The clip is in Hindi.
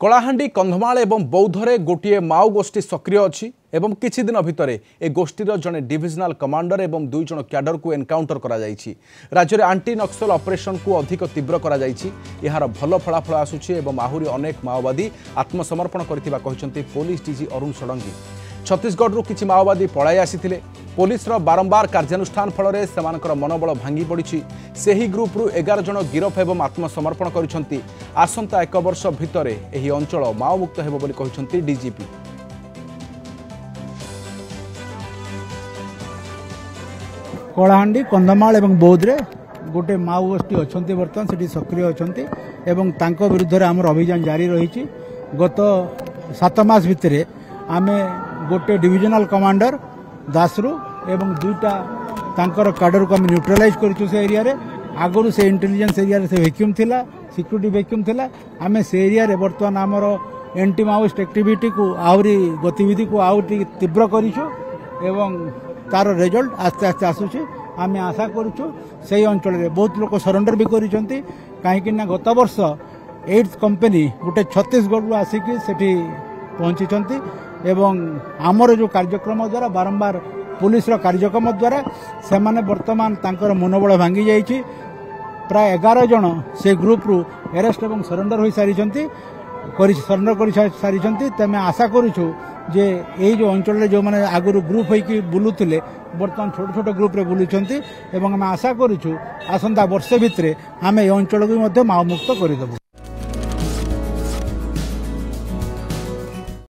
कलाहांडी कंधमाल एवं बौद्धरे गोटे माओ गोष्ठी सक्रिय अच्छी एवं किछि दिन भितर ए गोष्ठीर जड़े डिविजनाल कमांडर एवं 2 जन क्याडर को एनकाउंटर करा जायछि। राज्य में आंटी नक्सल ऑपरेशन को अधिक तीव्र करा जायछि। यार भल फलाफल आसुछि एवं आहुरी अनेक माओवादी आत्मसमर्पण करथिबा कहिसंती पुलिस डीजी अरुण षडंगी। छत्तीसगढ़ किछि माओवादी पलाई आसिथिले। पुलिस बारंबार कार्यानुष्ठान फल से मनोबल भांगी पड़ी। से ग्रुप रु 11 जन गिरफ एवं आत्मसमर्पण करिसंती। आसंता 1 वर्ष भितर एही अंचल माओमुक्त हेबो बोली कहिसंती डीजीपी। कलाहांडी कंधमाल एवं बौद्धरे गोटे माओ गोष्ठी अच्छी बर्तमान से सक्रिय अच्छी एवं तांको विरुद्ध रे आमर अभियान जारी रही। गत 7 मास भितर आमे गोटे डिविजनल कमांडर दासरू एवं 2टा तांकर काडर को न्यूट्रलाइज करिछु। से एरिया रे आगरु से इंटेलिजेंस एरिया रे से वैक्यूम थिला, सिक्योरिटी वैक्यूम थिला। आमे से एरिया रे बर्तमान आमर एंटी माओइस्ट एक्टिविटी को आउरी गतिविधि को आउरी तीव्र करिछु एवं तार रिजल्ट आस्ते आस्ते आसुची। आमे आशा करूछु से अंचल रे बहुत लोग सरेंडर भी करिसंती। काहेकि ना गत वर्ष 8th कंपनी गोटे छत्तीसगढ़ रु आसिकी सेठी पहुंची एवं आमर जो कार्यक्रम द्वारा बारंबार पुलिस कार्यक्रम द्वारा से माने वर्तमान तांकर मनोबल भांगी जाइछि। प्राय 11 जन से ग्रुप रु अरेस्ट एवं सरेंडर हो सारी सरेंडर कर सारी। तेमे आशा करूछु जे यही जो अंचल जो माने आगुरु ग्रुप होइकी बुलुथिले वर्तमान छोट छोट ग्रुप रे बुलुचंती एवं हम आशा करूछु आसंता वर्ष भितरे आमे ए अंचल को माओ मुक्त कर देबु।